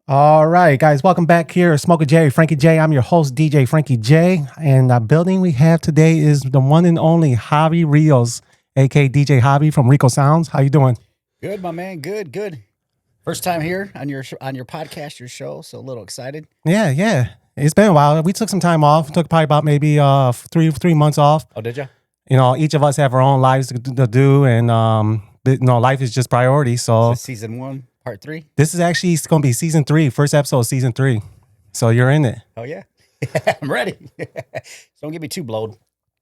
All right, guys, welcome back here. Smoker J, Frankie J. I'm your host, DJ Frankie J. And the building we have today is the one and only Javi Rios, aka DJ Javi from Rico Sounds. How you doing? Good, my man. Good. First time here on your podcast, your show. So a little excited. Yeah. It's been a while. We took some time off. Took probably about maybe three months off. Oh, did you? You know, each of us have our own lives to do, and life is just priority. So season 1, part 3. This is actually going to be season 3, first episode of season 3. So you're in it. Oh yeah, I'm ready. So don't get me too blowed.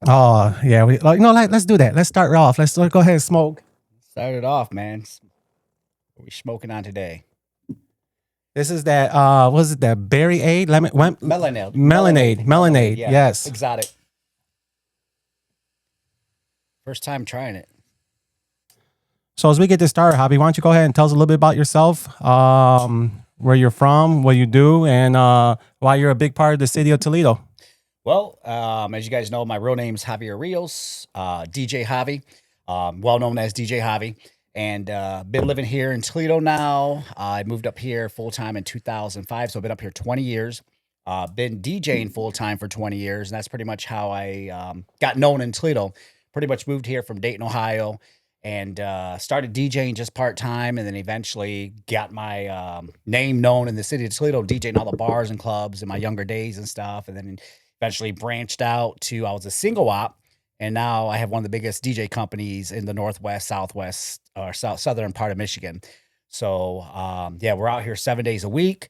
Oh yeah, let's do that. Let's start off. Let's go ahead and smoke. Start it off, man. What are we smoking on today? This is that was it that berry aid lemon melonade. Yeah. Yes, exotic. First time trying it. So as we get this started, Javi, why don't you go ahead and tell us a little bit about yourself, where you're from, what you do, and why you're a big part of the city of Toledo. Well, as you guys know, my real name is Javi Rios, DJ Javi, well known as DJ Javi, and been living here in Toledo now. I moved up here full time in 2005, so I've been up here 20 years. Been DJing full time for 20 years, and that's pretty much how I got known in Toledo. Pretty much moved here from Dayton, Ohio. And started DJing just part-time, and then eventually got my name known in the city of Toledo, DJing all the bars and clubs in my younger days and stuff. And then eventually branched out to, I was a single op, and now I have one of the biggest DJ companies in the Northwest, Southwest, or southern part of Michigan. So, we're out here 7 days a week.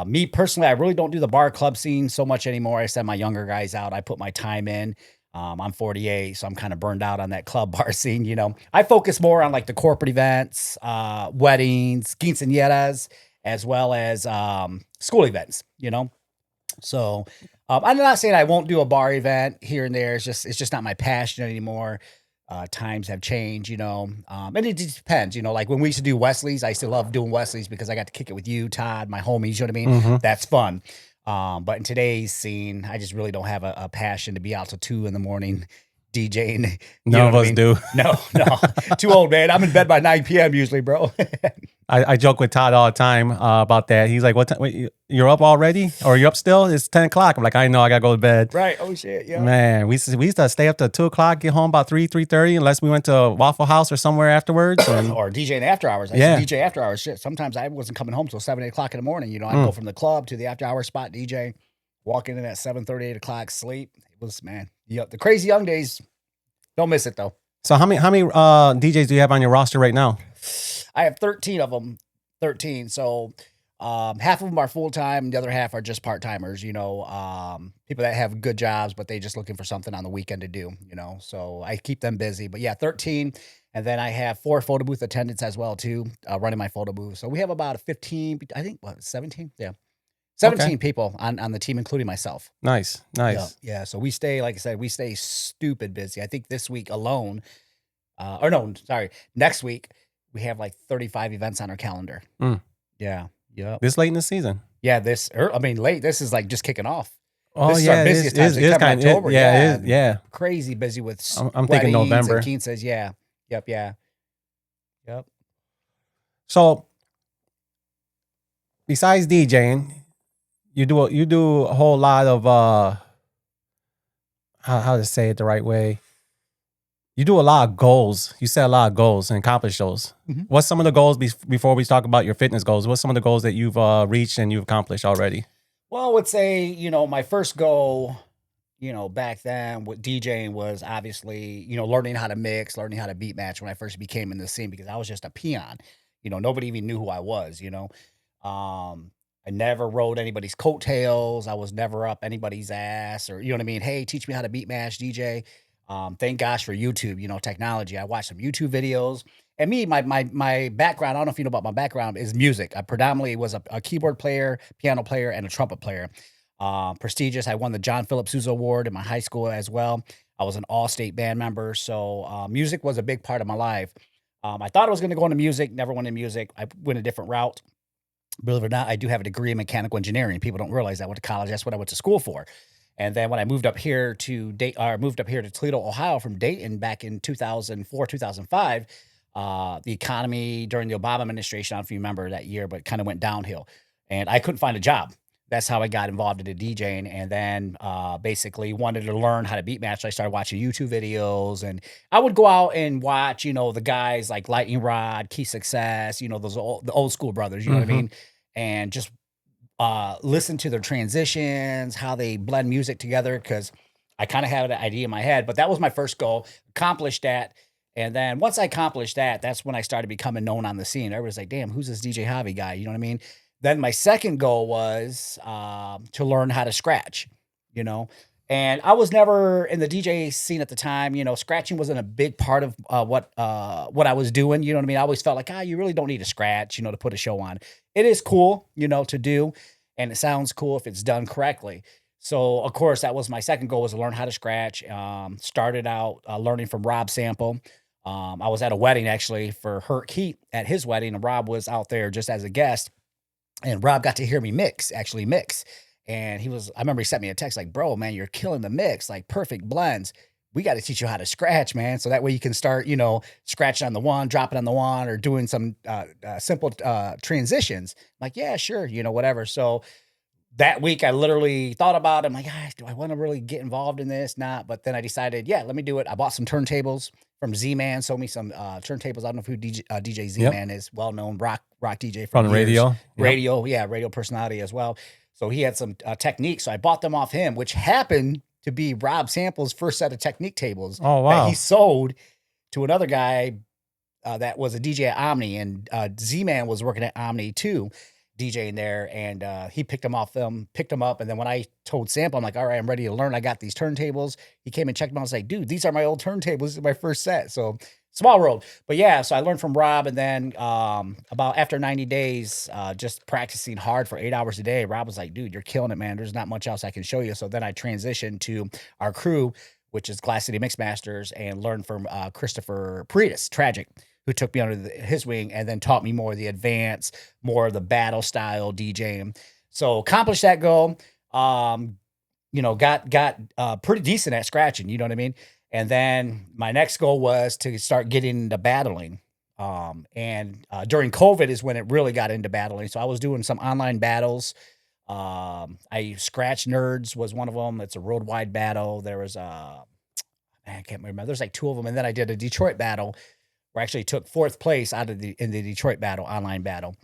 Me personally, I really don't do the bar club scene so much anymore. I send my younger guys out. I put my time in. I'm 48, so I'm kind of burned out on that club bar scene. You know, I focus more on like the corporate events, weddings, quinceañeras, as well as school events. You know, so I'm not saying I won't do a bar event here and there. It's just not my passion anymore. Times have changed, you know, and it just depends. You know, like when we used to do Wesley's, I used to love doing Wesley's because I got to kick it with you, Todd, my homies. You know what I mean? Mm-hmm. That's fun. But in today's scene, I just really don't have a passion to be out till 2 a.m. DJing. None of us do. No. Too old, man. I'm in bed by 9 p.m. usually, bro. I joke with Todd all the time about that. He's like, "What? Wait, you're up already? Or you're up still? It's 10 o'clock." I'm like, "I know. I gotta go to bed." Right. Oh shit. Yeah. Man, we used to stay up to 2 o'clock, get home about 3:30, unless we went to Waffle House or somewhere afterwards. Or DJing after hours. I used to DJ after hours. Shit. Sometimes I wasn't coming home till 7, 8 o'clock in the morning. You know, I'd go from the club to the after hour spot, DJ, walking in at 7:30, 8 o'clock, sleep. It was, man, the crazy young days. Don't miss it though. So how many DJs do you have on your roster right now? I have 13 of them. 13. So half of them are full-time. The other half are just part-timers, you know, people that have good jobs, but they just looking for something on the weekend to do, you know, so I keep them busy. But yeah, 13. And then I have 4 photo booth attendants as well, too, running my photo booth. So we have about 15, I think, 17? Yeah. 17 people on the team, including myself. Nice. Yeah. So we stay, like I said, we stay stupid busy. I think this week alone, next week, we have like 35 events on our calendar. Yeah. This late in the season. Yeah. Late. This is like just kicking off. Oh, this is our busiest time. September, October. Yeah. Crazy busy with I'm thinking November. And quinceas. Yeah. Yep. So besides DJing, you do a whole lot of how to say it the right way. You do a lot of goals. You set a lot of goals and accomplish those. Mm-hmm. What's some of the goals before we talk about your fitness goals? What's some of the goals that you've reached and you've accomplished already? Well, I would say, you know, my first goal, you know, back then with DJing was obviously, you know, learning how to mix, learning how to beat match when I first became in the scene, because I was just a peon. You know, nobody even knew who I was, you know. I never rode anybody's coattails. I was never up anybody's ass, or, you know what I mean? Hey, teach me how to beat match, DJ. Thank gosh for YouTube, you know, technology. I watched some YouTube videos. And me, my background, I don't know if you know about my background, is music. I predominantly was a keyboard player, piano player, and a trumpet player. Prestigious. I won the John Philip Sousa Award in my high school as well. I was an all-state band member. So music was a big part of my life. I thought I was going to go into music, never went into music. I went a different route. Believe it or not, I do have a degree in mechanical engineering. People don't realize that. I went to college. That's what I went to school for. And then when I moved up here to Toledo, Ohio from Dayton back in 2004, 2005, the economy during the Obama administration. I don't know if you remember that year, but kind of went downhill, and I couldn't find a job. That's how I got involved in the DJing, and then basically wanted to learn how to beat match. So I started watching YouTube videos, and I would go out and watch, the guys like Lightning Rod, Key Success, the old school brothers, you know what I Mm-hmm. mean, and just listen to their transitions, how they blend music together, because I kind of had an idea in my head. But that was my first goal. Accomplished that. And then once I accomplished that, that's when I started becoming known on the scene. Everybody's like, damn, who's this DJ Javi guy? You know what I mean? Then my second goal was to learn how to scratch, you know. And I was never in the DJ scene at the time. Scratching wasn't a big part of what I was doing. You know what I mean? I always felt like, you really don't need to scratch, to put a show on. It is cool, to do, and it sounds cool if it's done correctly. So, of course, that was my second goal, was to learn how to scratch. Started out learning from Rob Sample. I was at a wedding actually for Hurt Heat at his wedding, and Rob was out there just as a guest. And Rob got to hear me actually mix. And I remember he sent me a text like, bro, man, you're killing the mix, like perfect blends. We got to teach you how to scratch, man. So that way you can start, scratching on the one, dropping on the one, or doing some simple transitions. I'm like, yeah, sure, whatever. So that week I literally thought about it. I'm like, do I want to really get involved in this? Not. But then I decided, yeah, let me do it. I bought some turntables from Z-Man, sold me some turntables. I don't know who DJ Z-Man is, well-known rock DJ From years. radio. Yep. Radio personality as well. So he had some techniques. So I bought them off him, which happened to be Rob Sample's first set of Technique tables that he sold to another guy that was a DJ at Omni. And Z-Man was working at Omni too, DJing there, and he picked them up. And then when I told Sample, I'm like, all right, I'm ready to learn. I got these turntables. He came and checked them out. I was like, dude, these are my old turntables. This is my first set. So small world. But yeah, so I learned from Rob, and then about after 90 days, just practicing hard for 8 hours a day, Rob was like, dude, you're killing it, man. There's not much else I can show you. So then I transitioned to our crew, which is Glass City Mixmasters, and learned from Christopher Paredes, Tragic, who took me under his wing and then taught me more of the advanced, more of the battle style DJing. So accomplished that goal. Got pretty decent at scratching, you know what I mean? And then my next goal was to start getting into battling. During COVID is when it really got into battling. So I was doing some online battles. I Scratch Nerds was one of them. It's a worldwide battle. There was I can't remember. There's like two of them. And then I did a Detroit battle where I actually took fourth place in the Detroit battle, online battle.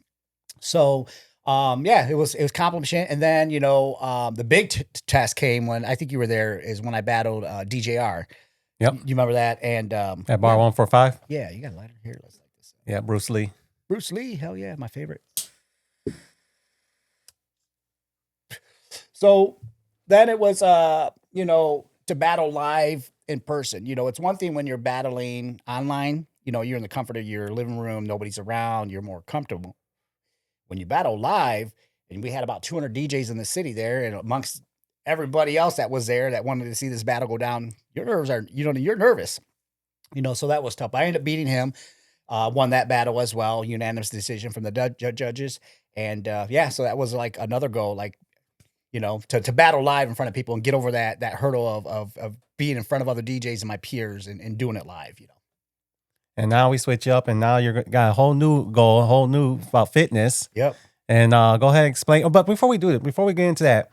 So it was accomplishing. And then, the big test came when I think you were there, is when I battled DJR. Yep. You remember that? And at Bar 145? Yeah, you got a lighter here. Let's light this up. Yeah, Bruce Lee. Bruce Lee, hell yeah, my favorite. So then it was to battle live in person. It's one thing when you're battling online, you're in the comfort of your living room, nobody's around, you're more comfortable. When you battle live, and we had about 200 DJs in the city there, and amongst everybody else that was there that wanted to see this battle go down, your nerves are, you're nervous, so that was tough. I ended up beating him, won that battle as well, unanimous decision from the judges. And so that was like another goal, like, to battle live in front of people and get over that hurdle of being in front of other DJs and my peers and doing it live, And now we switch up, and now you're got a whole new goal, a whole new about fitness. Yep. And go ahead and explain. Oh, but before we do it, before we get into that,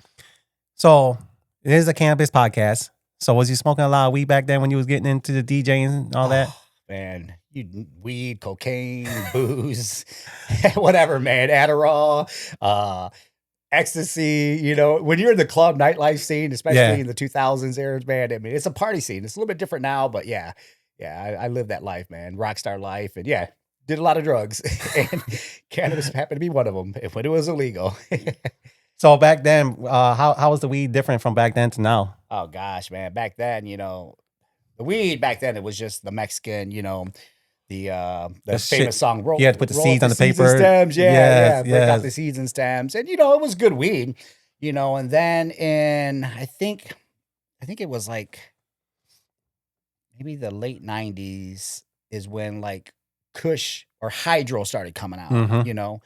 so it is a cannabis podcast. So was you smoking a lot of weed back then when you was getting into the DJing and all that? Man, weed, cocaine, booze, whatever, man, Adderall, ecstasy, when you're in the club nightlife scene, especially in the 2000s era, man, I mean, it's a party scene. It's a little bit different now, but yeah, I lived that life, man, rock star life, and did a lot of drugs, and cannabis happened to be one of them when it was illegal. So back then, how was the weed different from back then to now? Oh gosh, man, back then, the weed back then, it was just the Mexican, the famous song. You had to put the seeds on the paper. Stems, break out the seeds and stems, and it was good weed, And then I think it was like maybe the late 90s is when like Kush or Hydro started coming out, And I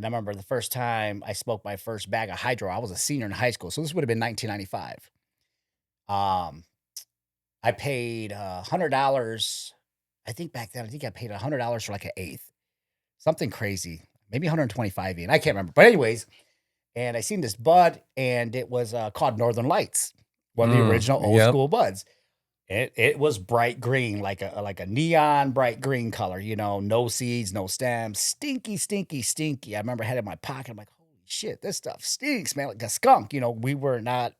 remember the first time I smoked my first bag of Hydro, I was a senior in high school, so this would have been 1995. I paid $100 I think back then, I think I paid $100 for like an eighth, something crazy, maybe 125 even. I can't remember. But anyways, and I seen this bud, and it was called Northern Lights, one of the original old Yep. school buds. It was bright green, like a neon bright green color, you know, no seeds, no stems, stinky, stinky, stinky. I remember I had it in my pocket. I'm like, holy shit, this stuff stinks, man, like a skunk. You know, we were not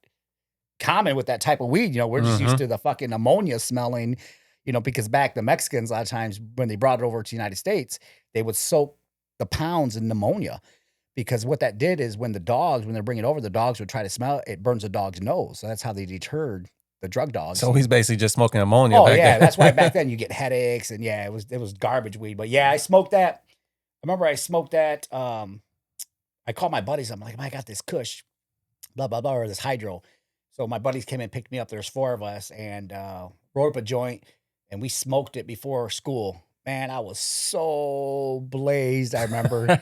common with that type of weed. You know, we're just used to the fucking ammonia smelling, you know, because back the Mexicans, a lot of times when they brought it over to the United States, they would soak the pounds in ammonia. Because what that did is when they're bringing it over, the dogs would try to smell it, it burns the dog's nose. So that's how they deterred the drug dogs. So he's basically just smoking ammonia. Oh back yeah, then. that's why back then you get headaches, and yeah, it was garbage weed. But yeah, I smoked that. I remember I smoked that. I called my buddies. I'm like, I got this Kush, blah blah blah, or this hydro. So my buddies came and picked me up. There's 4 of us, and rolled up a joint, and we smoked it before school. Man, I was so blazed. I remember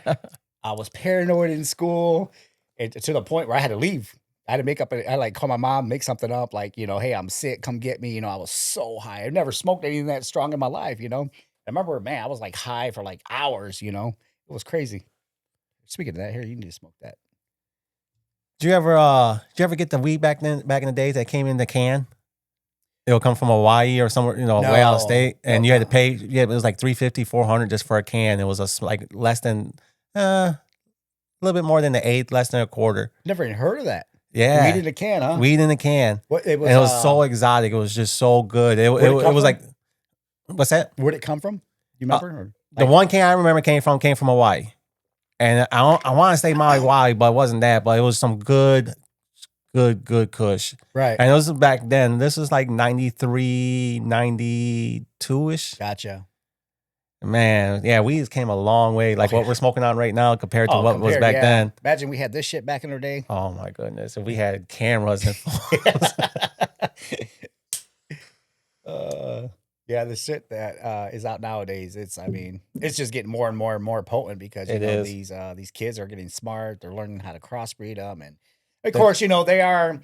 I was paranoid in school, and to the point where I had to leave. I had to make up. I like call my mom, make something up, like, you know, hey, I'm sick, come get me. You know, I was so high. I've never smoked anything that strong in my life. You know, I remember, man, I was like high for like hours. You know, it was crazy. Speaking of that, here you need to smoke that. Did you ever get the weed back in the days that came in the can? It'll come from Hawaii or somewhere, you know, way out of state, and you had to pay. Yeah, it was like $350, $400 just for a can. It was like less than a little bit more than the eighth, less than a quarter. Never even heard of that. Yeah, Weed in a can, huh? Weed in a can. What it was? And it was so exotic. It was just so good. It was like, what's that? Where'd it come from? You remember? The one can I remember came from Hawaii, and I want to say Hawaii, but it wasn't that. But it was some good Kush. Right. And it was back then. This was like 93, 92-ish. Gotcha. Man, yeah, we just came a long way. Like what we're smoking on right now compared to what was back then. Imagine we had this shit back in our day. Oh my goodness. If we had cameras and phones. Yeah, the shit that is out nowadays, it's just getting more and more and more potent because you know these kids are getting smart, they're learning how to crossbreed them, and of course, you know, they are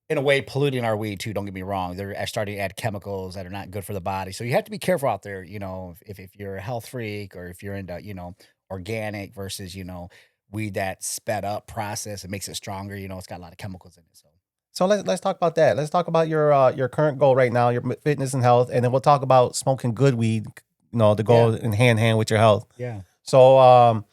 in a way polluting our weed too. Don't get me wrong. They're starting to add chemicals that are not good for the body. So you have to be careful out there, you know, if you're a health freak or if you're into, you know, organic versus, you know, weed that sped up process. It makes it stronger. You know, it's got a lot of chemicals in it. So let's talk about that. Let's talk about your current goal right now, your fitness and health, and then we'll talk about smoking good weed, you know, to go in hand in hand with your health. Yeah. So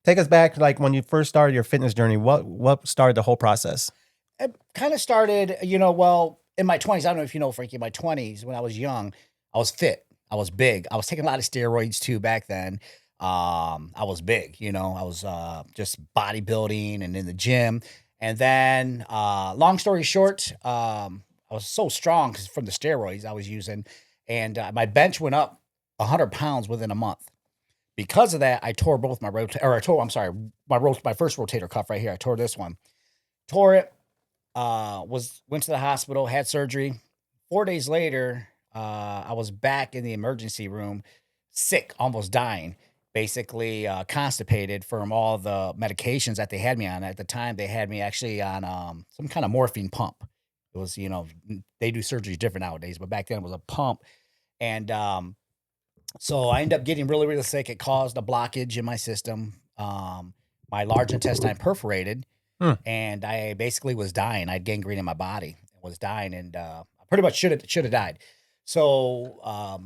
take us back, like when you first started your fitness journey. What started the whole process? It kind of started, you know, well, in my 20s. I don't know if you know, Frankie, in my 20s, when I was young, I was fit. I was big. I was taking a lot of steroids too back then. I was big, you know, I was just bodybuilding and in the gym. And then, long story short, I was so strong because from the steroids I was using, and my bench went up 100 pounds within a month. Because of that, I tore both my my first rotator cuff right here. I tore this one, tore it. Went to the hospital, had surgery. 4 days later, I was back in the emergency room, sick, almost dying, basically constipated from all the medications that they had me on. At the time, they had me actually on some kind of morphine pump. It was, you know, they do surgeries different nowadays, but back then it was a pump. And so I ended up getting really, really sick. It caused a blockage in my system. My large intestine perforated. And I basically was dying. I had gangrene in my body. I was dying, and I pretty much should have died. So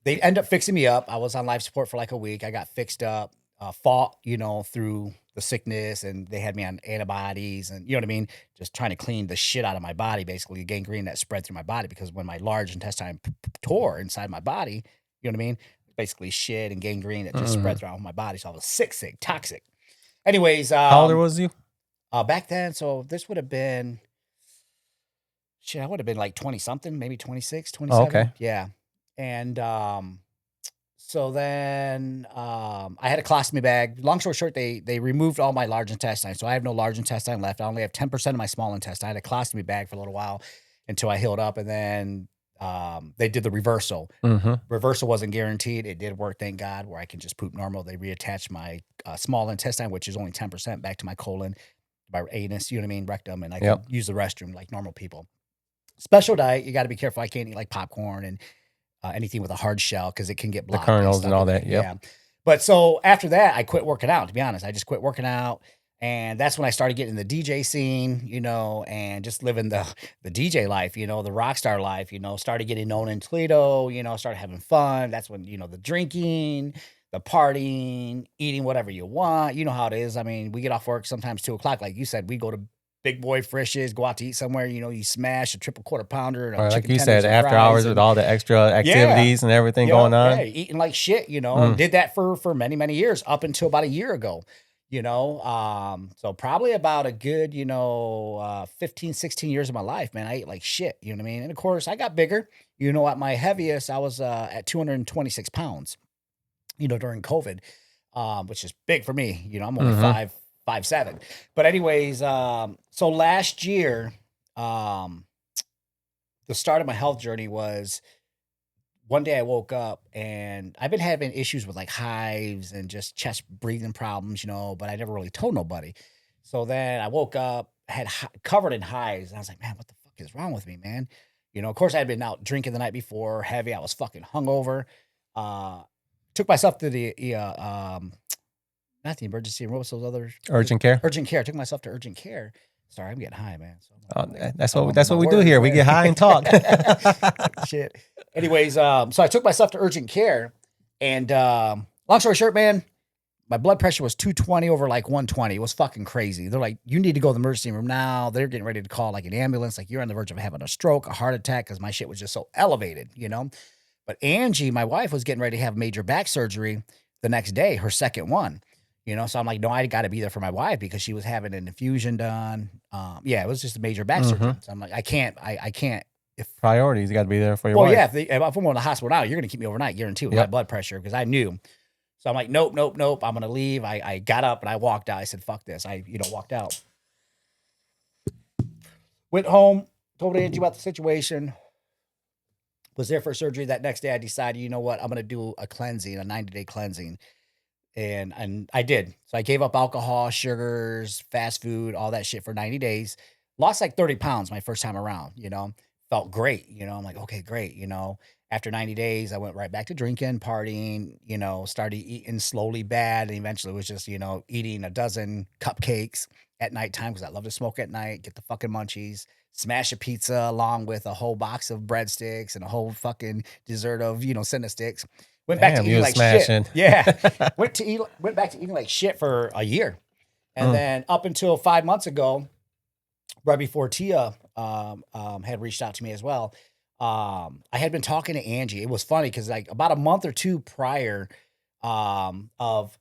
they end up fixing me up. I was on life support for like a week. I got fixed up, fought, you know, through the sickness, and they had me on antibodies, and you know what I mean? Just trying to clean the shit out of my body, basically gangrene that spread through my body, because when my large intestine tore inside my body, you know what I mean? Basically shit and gangrene that just spread throughout my body. So I was sick, toxic. Anyways. How old was you? Back then, so this would have been, shit, I would have been like 20 something, maybe 26, 27. Okay. Yeah. And so then I had a colostomy bag. Long story short, they removed all my large intestine. So I have no large intestine left. I only have 10% of my small intestine. I had a colostomy bag for a little while until I healed up. And then they did the reversal. Reversal wasn't guaranteed. It did work, thank God, where I can just poop normal. They reattached my small intestine, which is only 10%, back to my colon, my anus, you know what I mean, rectum, and I can use the restroom like normal people. Special diet, you got to be careful. I can't eat like popcorn and anything with a hard shell because it can get The blocked. kernels and all that. Yep. Yeah. But so after that, I quit working out, to be honest. I just quit working out. And that's when I started getting the DJ scene, you know, and just living the DJ life, you know, the rock star life, you know, started getting known in Toledo, you know, started having fun. That's when, you know, the drinking, the partying, eating whatever you want. You know how it is. I mean, we get off work sometimes 2 o'clock. Like you said, we go to Big Boy Frisch's, go out to eat somewhere, you know, you smash a triple quarter pounder and Or a like chicken you tenders said, and after fries hours with and all the extra activities and everything going on. yeah, eating like shit, you know, and did that for many, many years up until about a year ago, you know. So probably about a good, you know, 15, 16 years of my life, man, I ate like shit, you know what I mean? And of course I got bigger, you know, at my heaviest, I was at 226 pounds, you know, during COVID, which is big for me. You know, I'm only Mhm. 5'7". But anyways, so last year, um, the start of my health journey was one day I woke up and I've been having issues with like hives and just chest breathing problems, you know, but I never really told nobody. So then I woke up, had covered in hives, and I was like, man, what the fuck is wrong with me, man? You know, of course I had been out drinking the night before, heavy. I was fucking hungover. Uh, took myself to the not the emergency room. What was those other Urgent care. urgent care? I took myself to urgent care. Sorry, I'm getting high, man. So I'm like, That's I'm what on my we do words, here. We man. get high and talk. Shit. Anyways, so I took myself to urgent care, and long story short, man, my blood pressure was 220 over like 120. It was fucking crazy. They're like, you need to go to the emergency room now. They're getting ready to call like an ambulance. Like you're on the verge of having a stroke, a heart attack, because my shit was just so elevated, you know. But Angie, my wife, was getting ready to have major back surgery the next day, her second one. You know, so I'm like, no, I got to be there for my wife because she was having an infusion done. Yeah, it was just a major back surgery. So I'm like, I can't. If Priorities. You got to be there for your well, wife. yeah, if I'm going to the hospital now, you're going to keep me overnight, guarantee, with my blood pressure, because I knew. So I'm like, nope, nope, nope. I'm going to leave. I got up and I walked out. I said, fuck this. I, you know, walked out. Went home, told Angie about the situation. Was there for surgery. That next day, I decided, you know what? I'm going to do a cleansing, a 90-day cleansing. And I did. So I gave up alcohol, sugars, fast food, all that shit for 90 days. Lost like 30 pounds my first time around, you know. Felt great, you know. I'm like, okay, great, you know. After 90 days, I went right back to drinking, partying, you know, started eating slowly bad. And eventually it was just, you know, eating a dozen cupcakes at nighttime because I love to smoke at night, get the fucking munchies, smash a pizza along with a whole box of breadsticks and a whole fucking dessert of, you know, Cinna sticks. Went back to Damn, you eating was like smashing. shit. Yeah. Went back to eating like shit for a year. And then up until 5 months ago, right before Tia had reached out to me as well, I had been talking to Angie. It was funny because like about a month or two prior of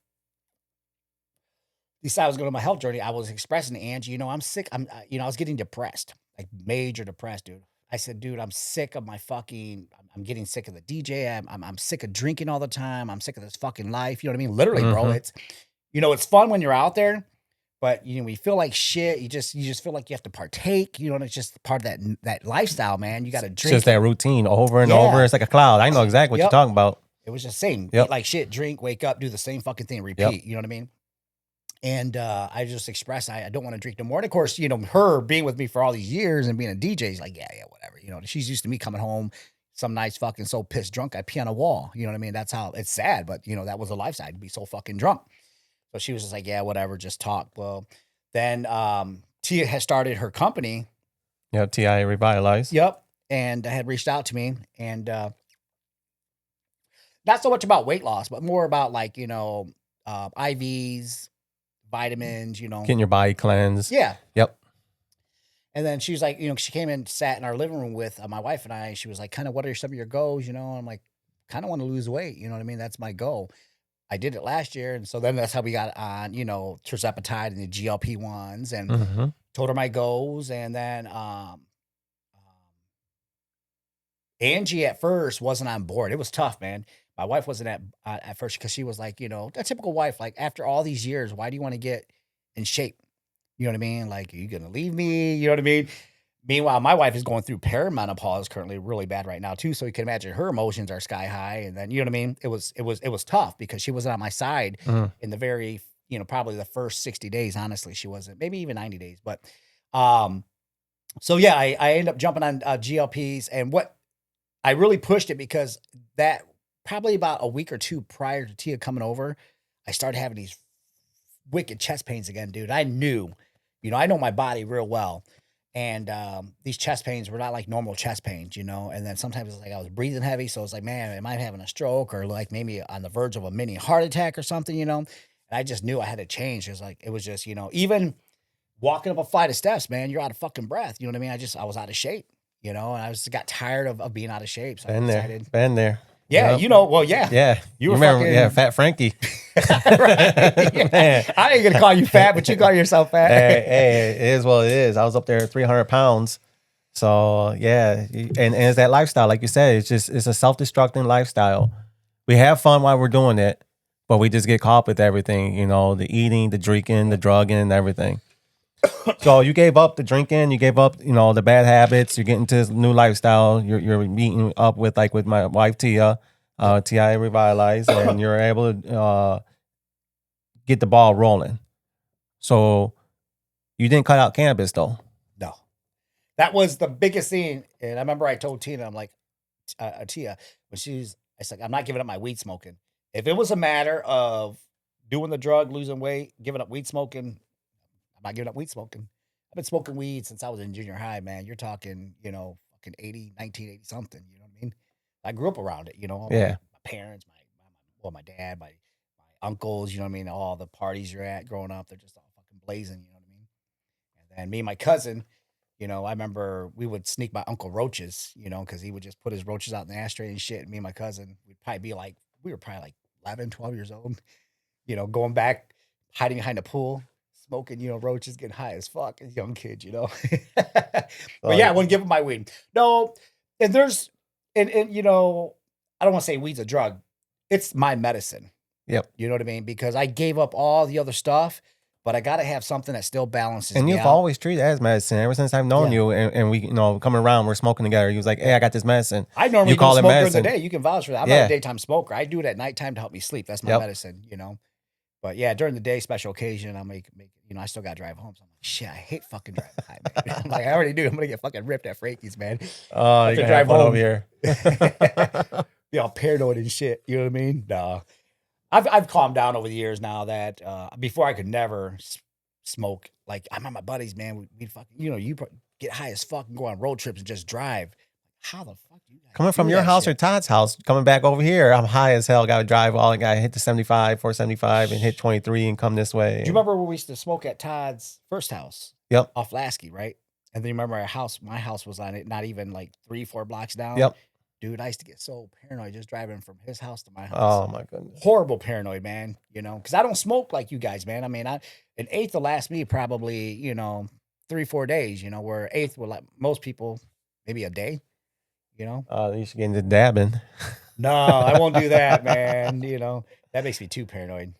decided I was going to my health journey, I was expressing to Angie, you know, I'm sick. You know, I was getting depressed, like major depressed, dude. I said, dude, I'm sick of my fucking, I'm getting sick of the DJ. I'm sick of drinking all the time. I'm sick of this fucking life. You know what I mean? Literally, bro. It's, you know, it's fun when you're out there, but you know, when you feel like shit, you just feel like you have to partake, you know, and it's just part of that lifestyle, man. You got to It's drink. just that routine over and Yeah. over. It's like a cloud. I know exactly what you're Yep. talking about. It was just same. Yep. Eat like shit, drink, wake up, do the same fucking thing, repeat. Yep. You know what I mean? And I just expressed I don't want to drink no more. And of course, you know, her being with me for all these years and being a DJ, is like, yeah, whatever. You know, she's used to me coming home some nights fucking so pissed drunk I pee on a wall. You know what I mean? That's how it's sad, but you know, that was a lifestyle to be so fucking drunk. So she was just like, yeah, whatever, just talk. Well, then Tia has started her company. Yep, TI Revitalize. Yep. And had reached out to me, and not so much about weight loss, but more about like, you know, IVs, vitamins, you know. Getting your body cleansed. Yeah. Yep. And then she was like, you know, she came and sat in our living room with my wife and I. She was like, kind of, what are some of your goals? You know, and I'm like, kind of want to lose weight. You know what I mean? That's my goal. I did it last year. And so then that's how we got on, you know, tirzepatide and the GLP ones, and told her my goals. And then Angie at first wasn't on board. It was tough, man. My wife wasn't at first because she was like, you know, a typical wife, like after all these years, why do you want to get in shape? You know what I mean? Like, are you going to leave me? You know what I mean? Meanwhile, my wife is going through perimenopause currently really bad right now too. So you can imagine her emotions are sky high. And then, you know what I mean? It was tough because she wasn't on my side in the very, you know, probably the first 60 days. Honestly, she wasn't, maybe even 90 days. But, so yeah, I ended up jumping on GLPs, and what I really pushed it because that probably about a week or two prior to Tia coming over, I started having these wicked chest pains again, dude. I knew, I know my body real well. And these chest pains were not like normal chest pains, And then sometimes it's like I was breathing heavy. So it's like, man, am I having a stroke or like maybe on the verge of a mini heart attack or something, And I just knew I had to change. It was just, even walking up a flight of steps, man, you're out of fucking breath. You know what I mean? I was out of shape, and I just got tired of being out of shape. So I decided. Been there. Yeah, Yep. well, yeah. Yeah. You were remember, fucking... yeah, Fat Frankie. Right. Yeah. Man. I ain't going to call you fat, but you call yourself fat. Hey, it is what it is. I was up there 300 pounds. So, yeah. And it's that lifestyle. Like you said, it's a self-destructing lifestyle. We have fun while we're doing it, but we just get caught up with everything, the eating, the drinking, the drugging, and everything. So you gave up the drinking, you gave up, the bad habits. You're getting to this new lifestyle. You're meeting up with my wife Tia, Tia Revitalize, and you're able to get the ball rolling. So you didn't cut out cannabis though. No, that was the biggest thing. And I remember I told Tina, I'm like, Tia, when I said, I'm not giving up my weed smoking. If it was a matter of doing the drug, losing weight, giving up weed smoking, I'm not giving up weed smoking. I've been smoking weed since I was in junior high, man. You're talking, fucking 1980 something. You know what I mean? I grew up around it, Yeah. My parents, my dad, my uncles, you know what I mean? All the parties you're at growing up, they're just all fucking blazing, you know what I mean? And then me and my cousin, I remember we would sneak my Uncle Roaches, because he would just put his roaches out in the ashtray and shit. And me and my cousin, we were probably like 11, 12 years old, going back, hiding behind a pool, smoking, roaches, getting high as fuck as young kids, But yeah, I wouldn't give him my weed. No. And there's, and I don't want to say weed's a drug. It's my medicine. Yep. You know what I mean? Because I gave up all the other stuff, but I got to have something that still balances and me you've out. always treated it as medicine ever since I've known you, and we, coming around, we're smoking together. He was like, "Hey, I got this medicine." I normally you call don't it smoke medicine during the day. You can vouch for that. I'm not a daytime smoker. I do it at nighttime to help me sleep. That's my medicine, But yeah, during the day, special occasion, I make I still got to drive home. So I'm like, shit, I hate fucking driving high, man. I'm like, I already do. I'm gonna get fucking ripped at Frankie's, man. Oh, you can drive home over here. Be all paranoid and shit. You know what I mean? No. I've calmed down over the years now that before I could never smoke. Like I'm at my buddies, man. We fucking, you get high as fuck and go on road trips and just drive. How the fuck do you guys coming from your house or Todd's house, coming back over here, I'm high as hell. Got to drive all. Got to hit the 75, 475, and hit 23 and come this way. Do you remember when we used to smoke at Todd's first house? Yep. Off Lasky, right? And then you remember my house was on it, not even like 3-4 blocks down. Yep. Dude, I used to get so paranoid just driving from his house to my house. Oh my goodness. Horrible paranoid, man. Because I don't smoke like you guys, man. I mean, an eighth will last me probably, 3-4 days, where eighth will, like most people, maybe a day, You should get into dabbing. No, I won't do that, man. That makes me too paranoid.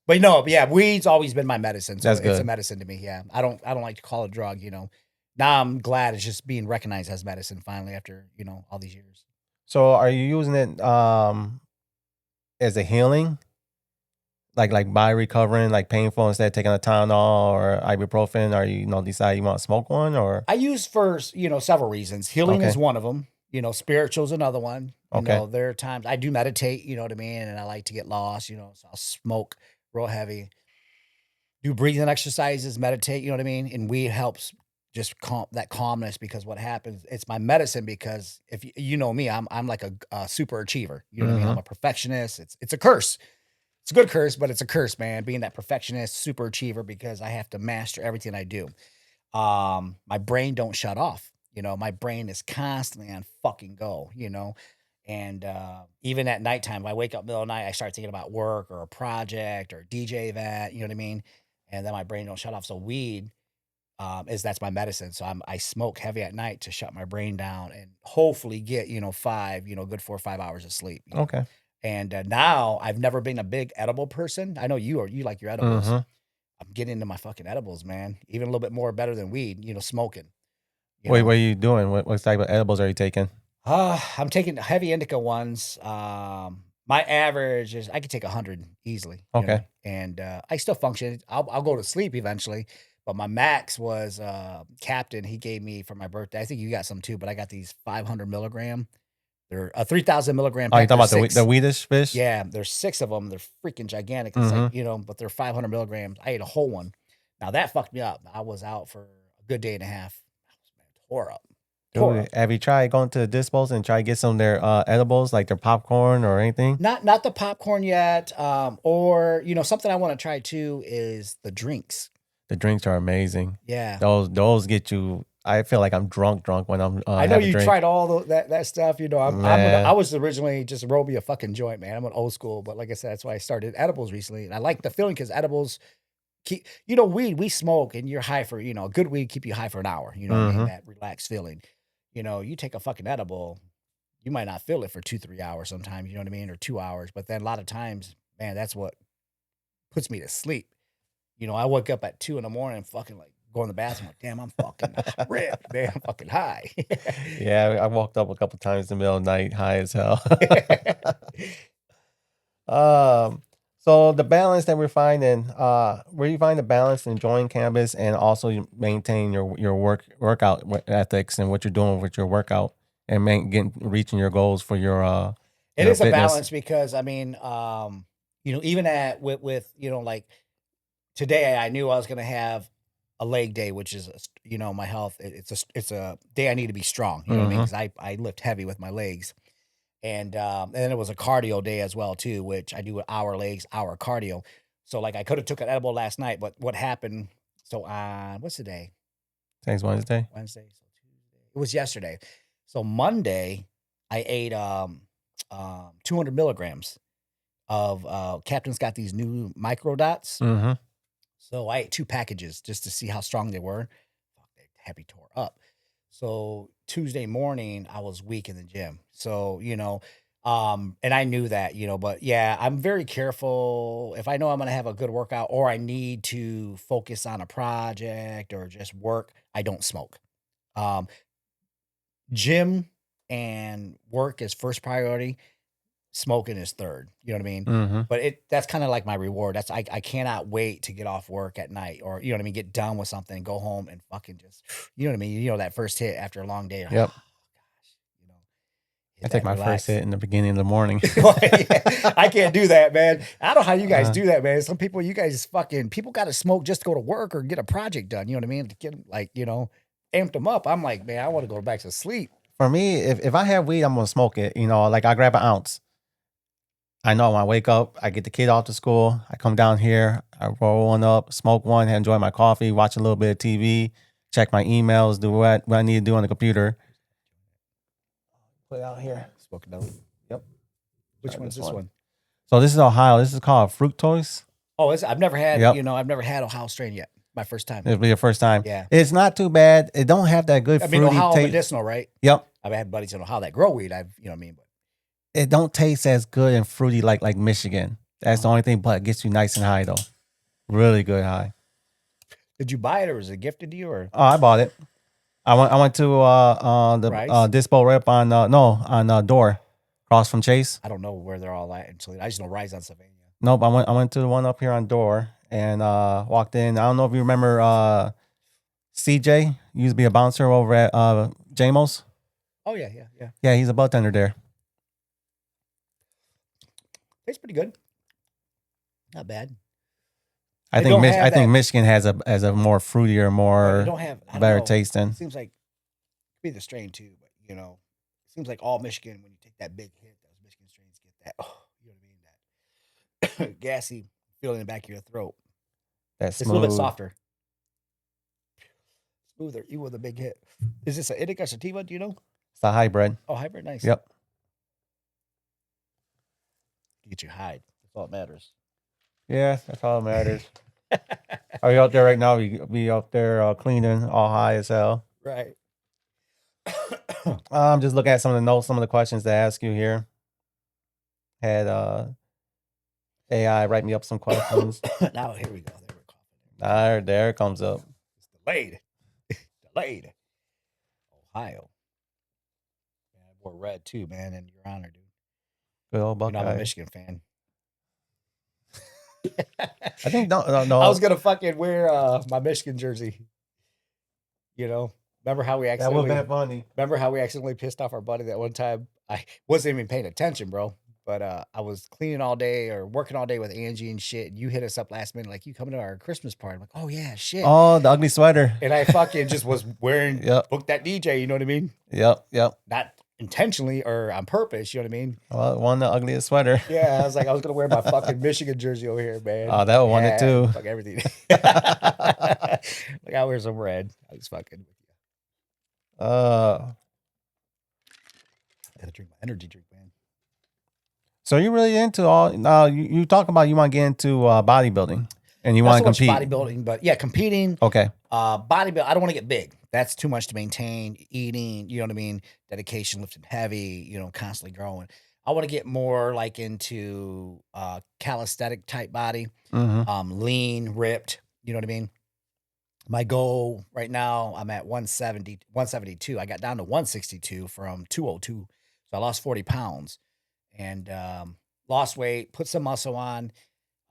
But yeah, weed's always been my medicine. So it's a medicine to me. Yeah. I don't like to call it a drug, Now I'm glad it's just being recognized as medicine finally after, all these years. So are you using it as a healing? Like by recovering, like painful instead of taking a Tylenol or ibuprofen, or you decide you want to smoke one? Or I use for several reasons. Healing is one of them. Spiritual's another one. There are times I do meditate. You know what I mean, and I like to get lost. So I'll smoke real heavy, do breathing exercises, meditate. You know what I mean, and weed helps just that calmness, because what happens, it's my medicine. Because if you know me, I'm like a super achiever. You know what I mean? I'm a perfectionist. It's a curse. It's a good curse, but it's a curse, man. Being that perfectionist, super achiever, because I have to master everything I do. My brain don't shut off. My brain is constantly on fucking go. And even at nighttime, if I wake up middle of the night, I start thinking about work or a project or DJ event. You know what I mean? And then my brain don't shut off. So weed that's my medicine. So I smoke heavy at night to shut my brain down and hopefully get, good 4 or 5 hours of sleep. Okay. And now I've never been a big edible person. I know you like your edibles. I'm getting into my fucking edibles, man. Even a little bit more better than weed, smoking. Wait, what are you doing? What type of edibles are you taking? I'm taking heavy indica ones. My average is I could take 100 easily. Okay. And I still function. I'll go to sleep eventually. But my max was Captain. He gave me for my birthday. I think you got some too, but I got these 500 milligram. They're a 3,000 milligram Oh, you pack. talking about There's the six. Weedish fish? Yeah, there's 6 of them. They're freaking gigantic. It's like, Mhm. but they're 500 milligrams. I ate a whole one. Now that fucked me up. I was out for a good day and a half. I was tore up. Dude, have you tried going to the dispos and try to get some of their edibles, like their popcorn or anything? Not the popcorn yet. Or something I want to try too is the drinks. The drinks are amazing. Yeah. Those get you. I feel like I'm drunk when I'm I know have a you drink. tried all that stuff. Man. I was originally just roll me a fucking joint, man. I'm an old school, but like I said, that's why I started edibles recently, and I like the feeling because edibles keep, weed we smoke, and you're high for a good weed keep you high for an hour. You know what I mean? That relaxed feeling. You take a fucking edible, you might not feel it for 2-3 hours sometimes. You know what I mean, or 2 hours, but then a lot of times, man, that's what puts me to sleep. I wake up at 2 in the morning, fucking like go in the bathroom, like, damn, I'm fucking ripped, man. I'm fucking high. Yeah, I walked up a couple times in the middle of the night, high as hell. So the balance that we're finding, where you find the balance in enjoying cannabis and also you maintain your workout ethics and what you're doing with your workout and reaching your goals for your It is a fitness. balance because I mean, even with like today, I knew I was gonna have a leg day, which is my health. It's a day I need to be strong. You know what I mean? Because I lift heavy with my legs, and then it was a cardio day as well too, which I do an hour legs, hour cardio. So like I could have took an edible last night, but what happened? So on what's the day? Thanks, Wednesday. Wednesday. So Tuesday. It was yesterday. So Monday, I ate 200 milligrams of Captain's got these new micro dots. Mm-hmm. So I ate 2 packages just to see how strong they were. Fuck, they heavy tore up. So Tuesday morning, I was weak in the gym. So, and I knew that, but yeah, I'm very careful. If I know I'm going to have a good workout or I need to focus on a project or just work, I don't smoke. Gym and work is first priority. Smoking is third. You know what I mean? Mm-hmm. But that's kind of like my reward. That's I cannot wait to get off work at night or you know what I mean, get done with something, go home and fucking just you know what I mean? That first hit after a long day. Yep. Oh, gosh, I take my first hit in the beginning of the morning. I can't do that, man. I don't know how you guys do that, man. Some people, you guys people got to smoke just to go to work or get a project done. You know what I mean? To get amped them up. I'm like, man, I want to go back to sleep. For me, if I have weed, I'm gonna smoke it. Like I grab an ounce. I know when I wake up, I get the kid off to school. I come down here, I roll one up, smoke one, enjoy my coffee, watch a little bit of TV, check my emails, do what I need to do on the computer. Put it out here. Smoking down. Yep. Which one's this one? So this is Ohio. This is called fructose. Oh, I've never had, Yep. I've never had Ohio strain yet. My first time. It'll be your first time. Yeah. It's not too bad. It don't have that good fruity Ohio taste. medicinal, right? Yep. I've had buddies in Ohio that grow weed. You know what I mean? But it don't taste as good and fruity like Michigan. That's the only thing, but it gets you nice and high though. Really good high. Did you buy it or was it gifted to you or? Oh, I bought it. I went to the dispo rep on Door, across from Chase. I don't know where they're all at until I just know Rise on Sylvania. Nope, I went to the one up here on Door and walked in. I don't know if you remember CJ used to be a bouncer over at JMO's. Oh yeah. Yeah, he's a bartender there. Tastes pretty good. Not bad. I think Michigan has a more fruitier, more better tasting. It seems like it could be the strain too, but it seems like all Michigan when you take that big hit, those Michigan strains get that. Oh, you know what I mean? That gassy feeling in the back of your throat. That's it's a little bit softer, smoother, even with a big hit. Is this an indica sativa? Do you know? It's a hybrid. Oh, hybrid, nice. Yep. Get you high. That's all that matters. Yeah, that's all that matters. Are you out there right now? You be out there cleaning, all high as hell. Right. I'm just looking at some of the notes, some of the questions to ask you here. Had AI write me up some questions. Now here we go. There it comes up. It's delayed. Ohio. Man, I wore red too, man, and your honor, dude. Good old Buckeye. I'm a Michigan fan. I think no. I was gonna fucking wear my Michigan jersey. Remember how we accidentally? That would be funny. Remember how we accidentally pissed off our buddy that one time? I wasn't even paying attention, bro. But I was cleaning all day or working all day with Angie and shit. And you hit us up last minute, like, you coming to our Christmas party? I'm like, oh yeah, shit. Oh, the ugly sweater. And I fucking just was wearing Yep. booked that DJ. You know what I mean? Yep. Not intentionally or on purpose. You know what I mean? Well, one the ugliest sweater. Yeah, I was like, I was gonna wear my fucking Michigan jersey over here, man. Oh, that one wanted too. Fuck everything. Like I wear some red. I was fucking. I gotta drink my energy drink, man. So you really into all? You talk about you want to get into bodybuilding and you want to compete. Bodybuilding, but yeah, competing. Okay. Bodybuilding. I don't want to get big. That's too much to maintain. Eating, you know what I mean. Dedication, lifting heavy. You know, constantly growing. I want to get more like into calisthenic type body, lean, ripped. You know what I mean. My goal right now, I'm at 170, 172. I got down to 162 from 202. So I lost 40 pounds and lost weight, put some muscle on.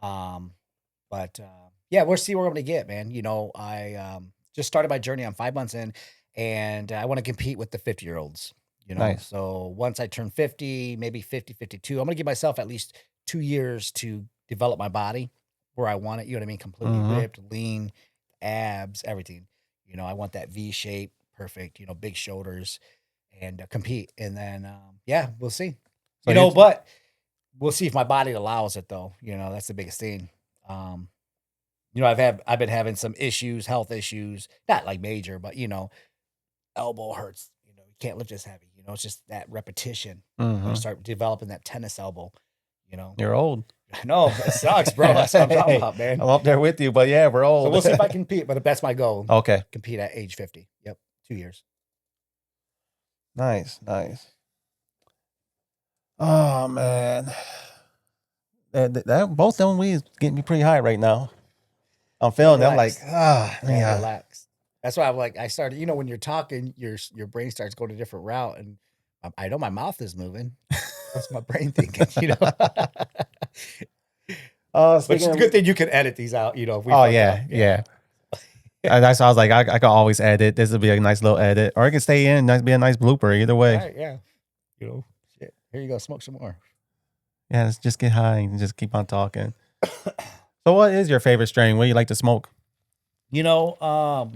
But yeah, we'll see where I'm going to get, man. You know, I just started my journey. I'm 5 months in and I want to compete with the 50-year-olds, you know. Nice. So once I turn 50, maybe 50, 52, I'm going to give myself at least 2 years to develop my body where I want it. You know what I mean? Completely ripped, lean, abs, everything. You know, I want that V shape, perfect, you know, big shoulders and compete. And then, yeah, we'll see. So you know, but we'll see if my body allows it though. You know, that's the biggest thing. You know, I've been having some issues, health issues, not like major, but you know, elbow hurts. You know, you can't lift as heavy. You know, it's just that repetition. I'm gonna start developing that tennis elbow. You know, You're old. I know it sucks, bro. That's what I'm talking about, man. I'm up there with you, but yeah, we're old. So we'll see if I can compete, but that's my goal. Okay. Compete at age 50. Yep, 2 years. Nice. Oh man, that both them weeds getting me pretty high right now. I'm feeling. I'm like, yeah, relax. That's why I'm like, I started. You know, when you're talking, your brain starts going a different route, and I know my mouth is moving. That's my brain thinking. You know. But it's a good thing you can edit these out. You know. If we yeah. That's why I was like, I can always edit. This would be a nice little edit, or it can stay in. Be a nice blooper either way. Right, yeah. You know, shit. Here you go. Smoke some more. Yeah, let's just get high and just keep on talking. So, what is your favorite strain? What do you like to smoke? You know,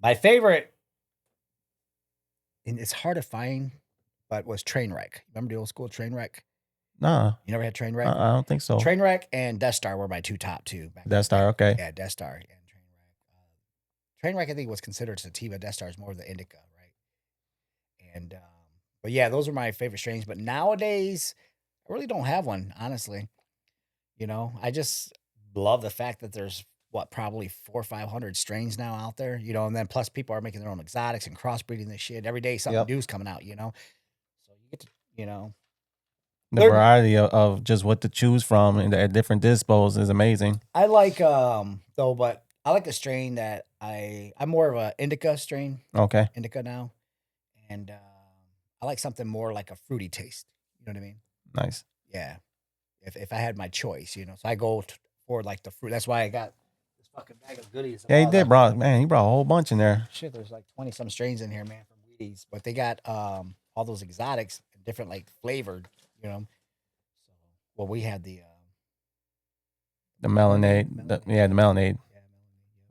my favorite, and it's hard to find, but was Trainwreck. Remember the old school Trainwreck? Nah. You never had Trainwreck? I don't think so. Trainwreck and Death Star were my top two. Death Star, okay. Yeah, Death Star and Trainwreck. Trainwreck, I think, was considered sativa. Death Star is more of the indica, right? And, but yeah, those are my favorite strains. But nowadays, I really don't have one, honestly. You know, I just love the fact that there's probably 400 or 500 strains now out there, you know, and then plus people are making their own exotics and crossbreeding this shit. Every day something new is coming out, you know. So you get to, you know, the variety of just what to choose from and the different dispos is amazing. I like though, but I like a strain that I'm more of a indica strain. Okay. Indica now. And I like something more like a fruity taste. You know what I mean? Nice. Yeah. If I had my choice, you know. So I go for like the fruit. That's why I got this fucking bag of goodies. Yeah, he did, bro. Man, he brought a whole bunch in there. Shit, there's like 20 some strains in here, man, from Wheaties. But they got all those exotics, different like flavored, you know. So well, we had the melonade. The melonade. Yeah, the melonade.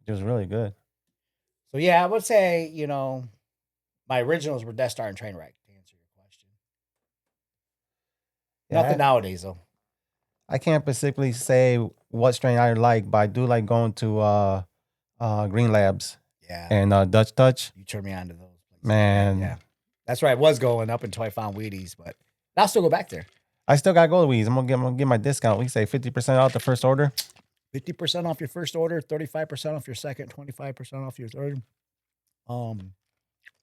It was really good. So yeah, I would say, you know, my originals were Death Star and Trainwreck, to answer your question. Yeah, nothing nowadays though. I can't specifically say what strain I like, but I do like going to Green Labs. Yeah. And Dutch Touch. You turned me on to those places. Man. Yeah. That's where I was going up until I found Wheaties, but I'll still go back there. I still gotta go to Wheaties. I'm gonna get my discount. We say 50% off the first order. 50% off your first order, 35% off your second, 25% off your third.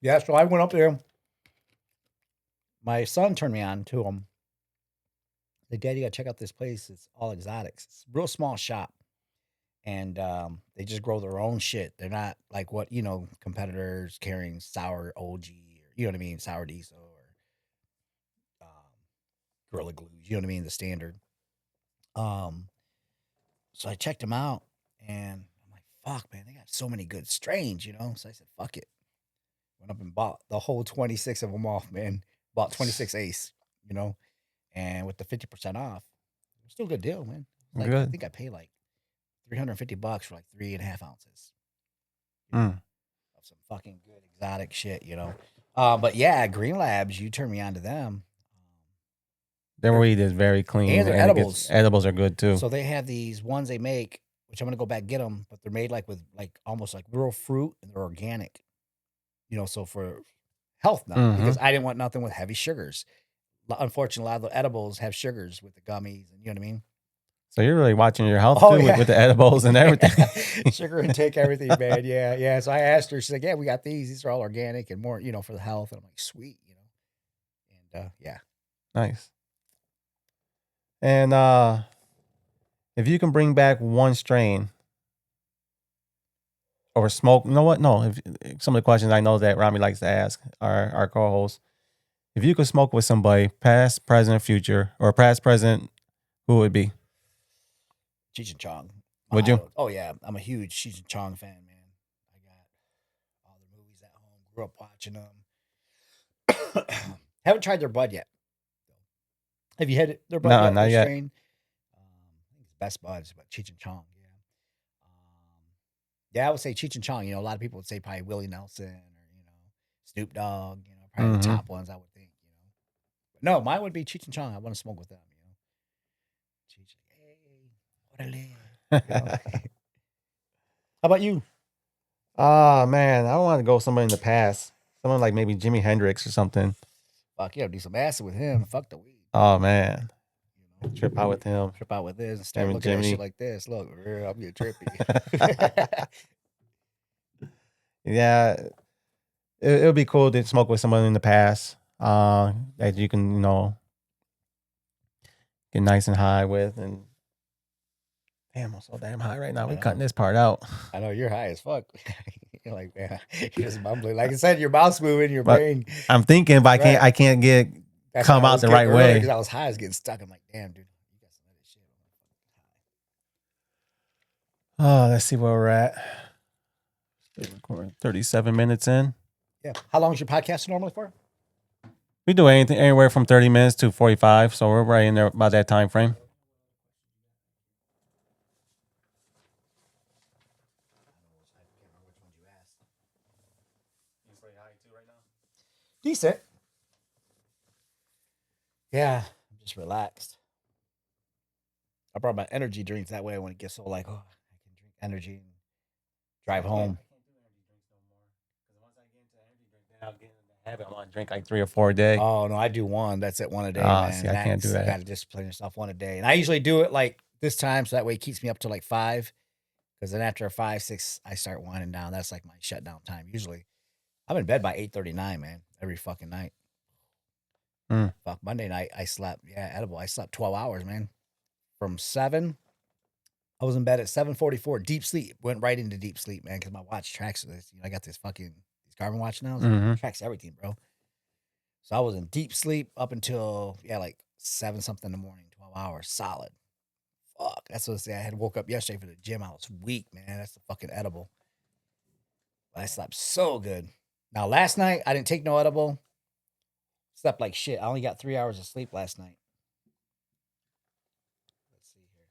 Yeah, so I went up there. My son turned me on to them. Like, Dad, you gotta check out this place. It's all exotics. It's a real small shop. And they just grow their own shit. They're not like what, you know, competitors carrying sour OG or, you know what I mean, sour diesel or Gorilla Glue, you know what I mean, the standard. So I checked them out and I'm like, fuck, man, they got so many good strains, you know? So I said, fuck it. Went up and bought the whole 26 of them off, man. Bought 26 Ace, you know, and with the 50% off, still a good deal, man. Like I Good. think I paid like $350 for like 3.5 ounces Mm. of some fucking good exotic shit, you know. But yeah, Green Labs, you turn me on to them. Their weed is very clean, And their and it gets edibles. edibles are good too. So they have these ones they make, which I'm gonna go back get them, but they're made like with like almost like real fruit and they're organic, you know. So for health now, because I didn't want nothing with heavy sugars. Unfortunately, a lot of the edibles have sugars with the gummies, and you know what I mean. So you're really watching your health Oh, too yeah. with the edibles and everything. Sugar intake, everything, man. Yeah, yeah. So I asked her, she's like, "Yeah, we got these. These are all organic and more, you know, for the health." And I'm like, "Sweet," you know. And yeah, Nice. And if you can bring back one strain or smoke, you know what? No, if some of the questions I know that Rami likes to ask our co-host. If you could smoke with somebody, past, present, future, or past, present, who would it be? Cheech and Chong. Would you? Oh yeah, I'm a huge Cheech and Chong fan, man. I got all the movies at home. Grew up watching them. Haven't tried their bud yet. Have you had their bud No, yet? not Their yet. strain? I think it's Best Buds, but Cheech and Chong. Yeah. Yeah, I would say Cheech and Chong. You know, a lot of people would say probably Willie Nelson or Snoop Dogg. You know, probably the top ones I would think. You know, but no, mine would be Cheech and Chong. I want to smoke with them. You know, Cheech, hey, what a live. How about you? Oh man, I want to go somebody in the past. Someone like maybe Jimi Hendrix or something. Fuck yeah, do some acid with him. Fuck the weed. Oh man, You know, trip out with him. trip out with this and start Him and looking at Jimmy. shit like this. Look, I'm getting trippy. Yeah, it would be cool to smoke with someone in the past that you can get nice and high with. And damn, I'm so damn high right now. We're cutting this part out. I know you're high as fuck. You're like, man, you're just mumbling. Like I said, your mouth's moving, your But brain. I'm thinking, but I can't get That's come why I out was the getting right earlier way. because I was high. I was getting stuck. I'm like, damn, dude, you got some other shit. Oh, let's see where we're at. Still recording. 37 minutes in. Yeah. How long is your podcast normally for? We do anything anywhere from 30 minutes to 45, so we're right in there about that time frame. Decent. Yeah, I'm just relaxed. I brought my energy drinks that way when it gets so like, oh, I can drink energy and drive home. I want to drink like 3 or 4 a day. Oh no, I do one. That's it, one a day, Ah, man. see, I can't do that. You got to discipline yourself one a day, and I usually do it like this time, so that way it keeps me up to like 5. Because then after 5, 6, I start winding down. That's like my shutdown time. Usually, I'm in bed by 8:39, man, every fucking night. Fuck, Monday night I slept. Yeah, edible. I slept 12 hours, man. From 7, I was in bed at 7:44. Deep sleep. Went right into deep sleep, man, because my watch tracks this. You know, I got this fucking these Garmin watch now. So it tracks everything, bro. So I was in deep sleep up until like 7 something in the morning, 12 hours solid. Fuck. That's what I say. I had woke up yesterday for the gym. I was weak, man. That's the fucking edible. But I slept so good. Now last night I didn't take no edible. Slept like shit. I only got 3 hours of sleep last night. Let's see here.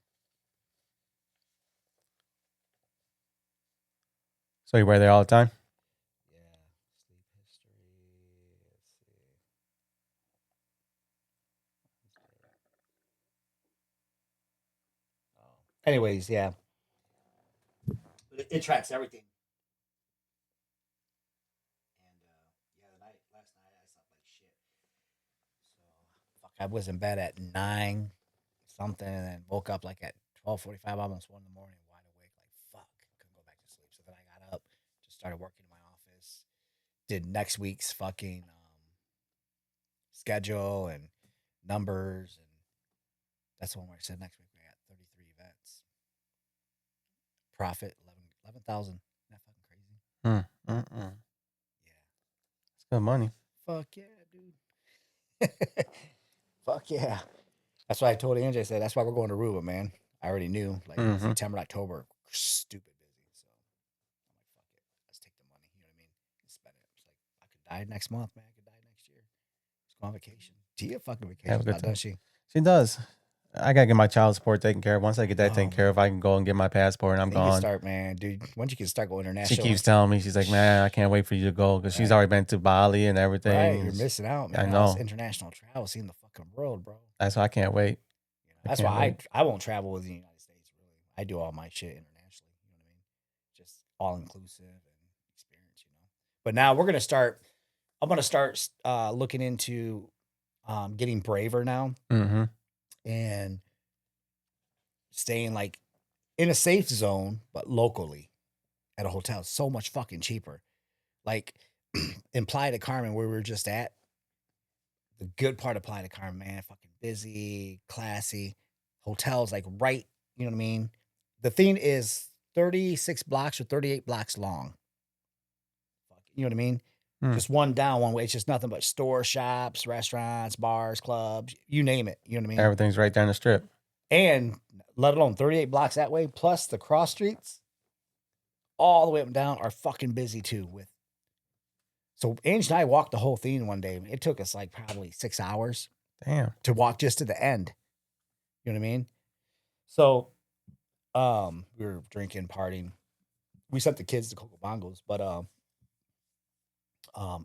So you wear there all the time? Yeah. Sleep history. Let's see. Oh. Anyways, yeah. It tracks everything. And last night I slept like shit. So fuck, I was in bed at 9 something, and then woke up like at 12:45, almost 1 in the morning, wide awake. Like fuck, couldn't go back to sleep. So then I got up, just started working in my office, did next week's fucking schedule and numbers, and that's the one where I said next week we got 33 events. Profit 11,000. Isn't that fucking crazy? Yeah. It's good money. Fuck yeah, dude. Fuck yeah. That's why I told Angie, I said, that's why we're going to Aruba, man. I already knew. Like September, October, stupid busy. So I'm like, fuck it. Let's take the money. You know what I mean? And spend it. It's like, I could die next month, man. I could die next year. Just On vacation. Tia fucking Have a vacation, good time. doesn't she? She does. I gotta get my child support taken care of. Once I get that taken care man. of, I can go and get my passport and I'm You can gone. start, man, dude. Once you can start going She international, keeps telling me, she's like, man, I can't wait for you to go because she's Right. already been to Bali and everything. right, you're It's- missing out, man. I All this know. international travel, seeing the fucking world, bro. That's why I can't wait. I That's can't why wait. I won't travel with the United States. Really, I do all my shit internationally. You know what I mean? Just all inclusive and experience. But now we're gonna start. I'm gonna start looking into getting braver now Mm-hmm. and staying like in a safe zone, but locally at a hotel. So much fucking cheaper. Like in Playa del Carmen, where we were just at, the good part of Playa del Carmen, man, fucking busy, classy. Hotels like right, you know what I mean? The thing is 36 blocks or 38 blocks long. You know what I mean? Just one down, one way. It's just nothing but store, shops, restaurants, bars, clubs, you name it. You know what I mean? Everything's right down the strip. And let alone 38 blocks that way, plus the cross streets, all the way up and down are fucking busy too. So Ange and I walked the whole thing one day. It took us like probably 6 hours Damn. to walk just to the end. You know what I mean? So we were drinking, partying. We sent the kids to Coco Bongos, but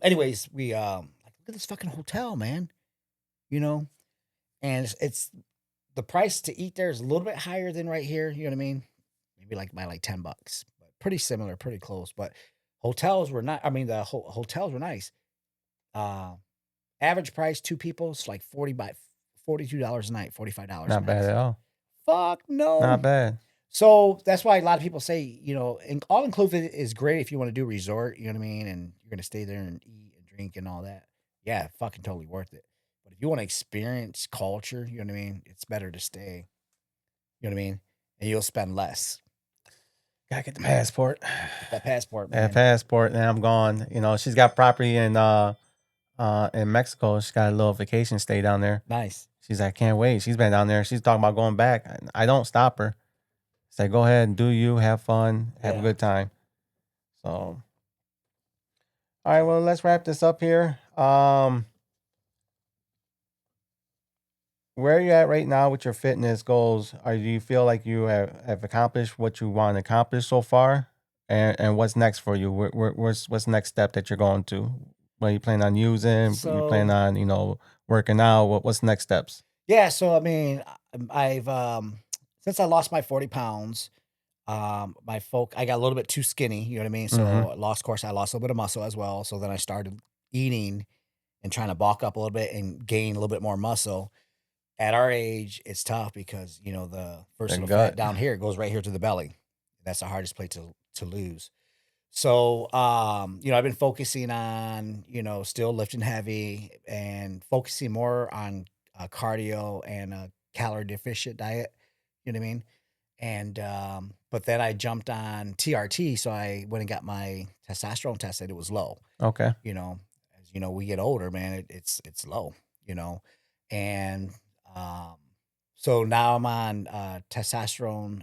anyways, we like look at this fucking hotel, man. You know, and it's the price to eat there is a little bit higher than right here. You know what I mean? Maybe like by like $10, but pretty similar, pretty close. But hotels were not. I mean, the hotels were nice. Average price, two people, it's like $42 a night, $45. Not bad at all. Fuck no. Not bad. So that's why a lot of people say, you know, all inclusive is great if you want to do resort, you know what I mean, and you're gonna stay there and eat and drink and all that. Yeah, fucking totally worth it. But if you want to experience culture, you know what I mean, it's better to stay. You know what I mean, and you'll spend less. Gotta get the passport. Get that passport, man. That passport, and I'm gone. You know, she's got property in Mexico. She's got a little vacation stay down there. Nice. She's like, can't wait. She's been down there. She's talking about going back. I don't stop her. Say, go ahead and do you, have fun, have a Yeah. good time. So, all right, well, let's wrap this up here. Where are you at right now with your fitness goals? Do you feel like you have accomplished what you want to accomplish so far? And what's next for you? What's the next step that you're going to? What you plan on using? You plan on, working out? What's the next steps? Yeah, so I mean, I've since I lost my 40 pounds, I got a little bit too skinny, you know what I mean? So Mhm. lost course, I lost a little bit of muscle as well. So then I started eating and trying to bulk up a little bit and gain a little bit more muscle. At our age, it's tough because the first The little gut. fat down here goes right here to the belly. That's the hardest place to lose. So I've been focusing on, still lifting heavy and focusing more on cardio and a calorie deficient diet. You know what I mean? And but then I jumped on TRT, so I went and got my testosterone tested. It was low. Okay. As we get older, man, it's low. And um, so now I'm on testosterone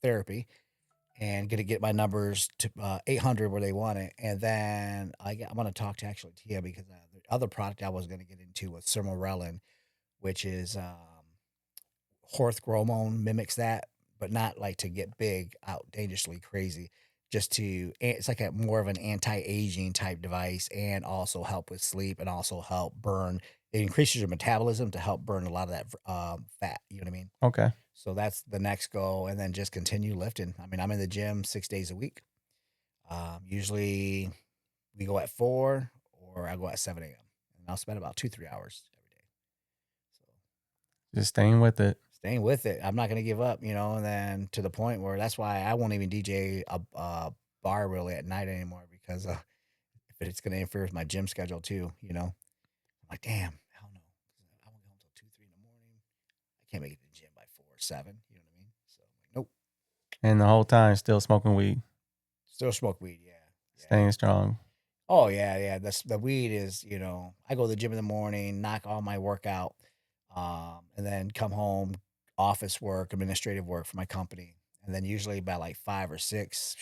therapy and gonna get my numbers to 800 where they want it. And then I'm gonna talk to actually Tia because the other product I was gonna get into was sermorelin, which is horse hormone mimics that, but not like to get big, out dangerously crazy. It's like a more of an anti-aging type device, and also help with sleep, and also help burn. It increases your metabolism to help burn a lot of that fat. You know what I mean? Okay. So that's the next goal, and then just continue lifting. I mean, I'm in the gym 6 days a week. Usually, we go at 4, or I go at 7 a.m. and I'll spend about 2-3 hours every day. So Just staying with it. staying with it. I'm not going to give up, and then to the point where that's why I won't even DJ a bar really at night anymore because if it's going to interfere with my gym schedule too, I'm like, damn, hell no. I won't go until 2, 3 in the morning. I can't make it to the gym by 4 or 7. You know what I mean? So I'm like, nope. And the whole time still smoking weed. Still smoke weed. Yeah. Staying strong. Oh yeah, yeah. The weed is, I go to the gym in the morning, knock all my workout, and then come home, office work, administrative work for my company, and then usually by like 5 or 6,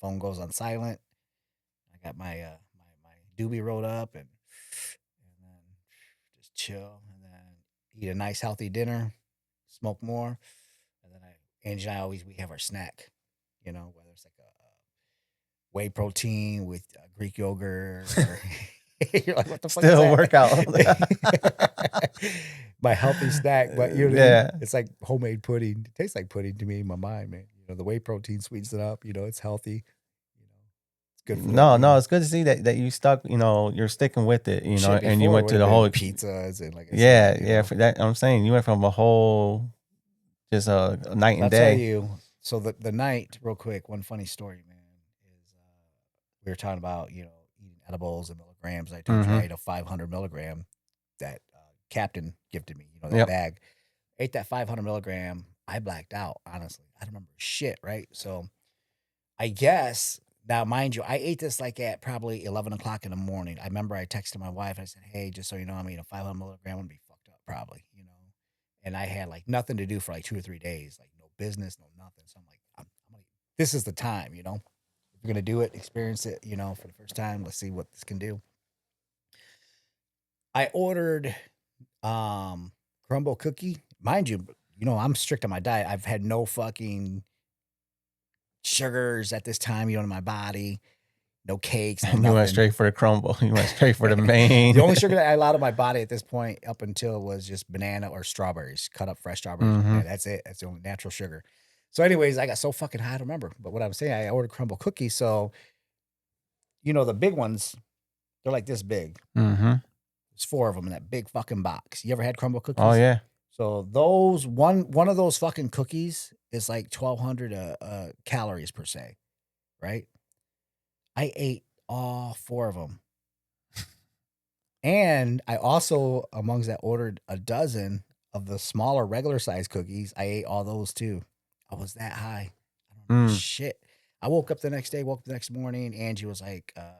phone goes on silent. I got my my doobie rolled up, and chill, and then eat a nice healthy dinner, smoke more, and then Angie and I we have our snack, whether it's like a whey protein with Greek yogurt. Or you're like, what the fuck is Still that? workout. My healthy snack, but Yeah. it's like homemade pudding. It tastes like pudding to me in my mind, man. The whey protein sweetens it up. It's healthy. It's good for No, it's good to see that you stuck. You're sticking with it. Shit, And you before went to the whole pizzas and like I Yeah, said, yeah. For that, I'm saying you went from a whole just a night and I'll tell day. you. So the night, real quick, one funny story, man, is we were talking about eating edibles and milligrams. I told you I ate a 500 milligram that Captain gifted me. That Yep. bag. Ate that 500 milligram. I blacked out. Honestly, I don't remember shit. Right. So I guess now, mind you, I ate this like at probably 11 o'clock in the morning. I remember I texted my wife. I said, "Hey, just so you know, I'm eating a 500 milligram. I'm gonna be fucked up probably." And I had like nothing to do for like 2 or 3 days, like no business, no nothing. So I'm like, this is the time, If you're gonna do it, experience it, for the first time. Let's see what this can do. I ordered crumble cookie. Mind you, I'm strict on my diet. I've had no fucking sugars at this time, in my body. No cakes. No And you went straight for the crumble. You went straight for the main. The only sugar that I allowed in my body at this point up until was just banana or strawberries, cut up fresh strawberries. Mhm. And that's it. That's the only natural sugar. So anyways, I got so fucking high, I don't remember. But what I'm saying, I ordered crumble cookies. So, the big ones, they're like this big. Mhm. There's 4 of them in that big fucking box. You ever had crumble cookies? Oh yeah. So those one of those fucking cookies is like 1,200 calories per se, right? I ate all 4 of them. And I also, amongst that, ordered a dozen of the smaller regular size cookies. I ate all those too. I was that high. I don't know shit. I woke up the next morning. Angie was like, I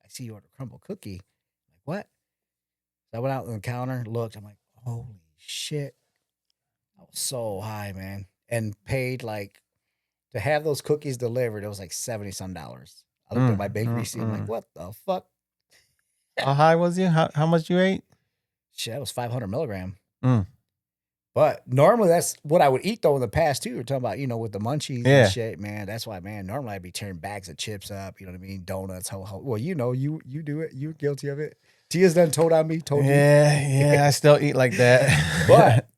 see you ordered a crumble cookie. I'm like, what? So I went out on the counter, looked. I'm like, holy shit. I was so high, man. And paid like, to have those cookies delivered, it was like $70 some. I looked at my bank receipt. I'm like, what the fuck? How high was you? How much you ate? Shit, that was 500 milligram. Mm. But normally that's what I would eat though in the past too. We're talking about, with the munchies Yeah. and shit, man. That's why, man, normally I'd be tearing bags of chips up, you know what I mean? Donuts, well, you do it. You're guilty of it. Tia's done told you. Yeah, I still eat like that. But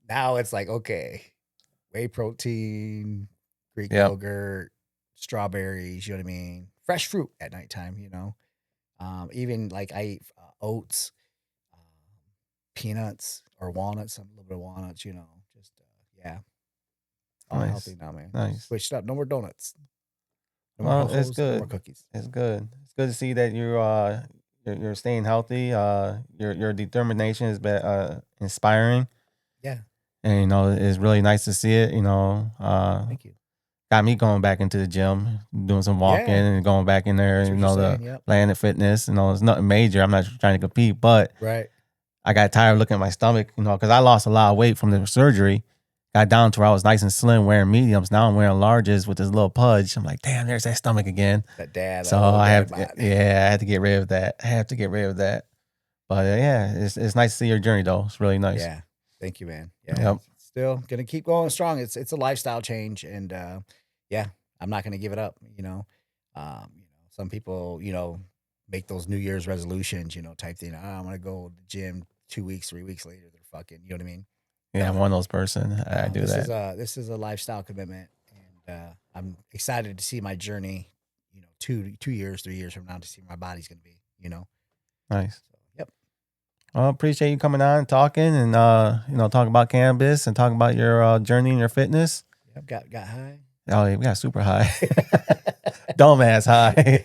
now it's like, okay, whey protein, Greek yogurt, strawberries, you know what I mean? Fresh fruit at nighttime, even like I eat oats, peanuts or walnuts, a little bit of walnuts, just yeah. All Nice. healthy now, man. Nice. Switched up. No more donuts. No Well, more it's Ho-Hos, good. no more cookies. It's good. It's good to see that you're staying healthy. Your determination has been inspiring. Yeah. And it's really nice to see it. Thank you. Got me going back into the gym, doing some walking and going back in there. That's what you're saying, The Planet Fitness. It's nothing major. I'm not trying to compete, but right. I got tired of looking at my stomach. Because I lost a lot of weight from the surgery. Got down to where I was nice and slim, wearing mediums. Now I'm wearing larges with this little pudge. I'm like, damn, there's that stomach again. That dad. So I had to get rid of that. I have to get rid of that. But yeah, it's nice to see your journey though. It's really nice. Yeah. Thank you, man. Yeah. Still gonna keep going strong. It's a lifestyle change, and yeah, I'm not gonna give it up. Some people, make those New Year's resolutions, type thing. I'm gonna go to the gym 2 weeks, 3 weeks later. They're fucking, you know what I mean? Yeah, I'm one of those person. I do that. This is a lifestyle commitment, and I'm excited to see my journey. 2 years, 3 years from now, to see where my body's gonna be. Nice. So, yep. Well, appreciate you coming on, talking, and talking about cannabis and talking about your journey and your fitness. Yep. Got high. Oh, yeah, we got super high. Dumbass high.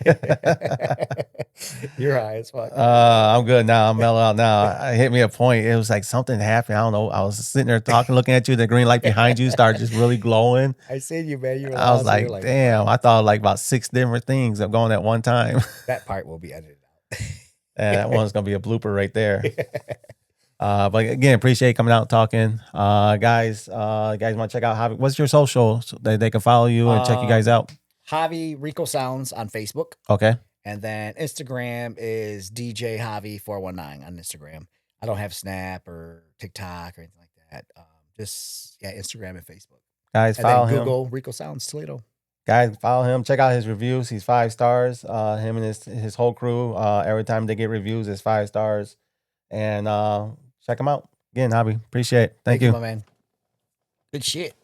You're high as fuck. I'm good now. I'm mellow out now. It hit me a point. It was like something happened. I don't know. I was sitting there talking, looking at you. The green light behind you started just really glowing. I seen you, man. I was like, damn. I thought like about 6 different things of going at one time. That part will be edited out. Yeah, that one's gonna be a blooper right there. But again, appreciate coming out and talking. Guys want to check out Javi. What's your social so they can follow you and check you guys out? Javi Rico Sounds on Facebook. Okay. And then Instagram is DJ Javi 419 on Instagram. I don't have Snap or TikTok or anything like that. Just Instagram and Facebook. Guys, And then follow him. Google Rico Sounds Toledo. Guys, follow him. Check out his reviews. He's 5 stars. Him and his whole crew. Every time they get reviews, it's 5 stars. And check him out. Again, Javi. Appreciate it. Thank you. My man. Good shit.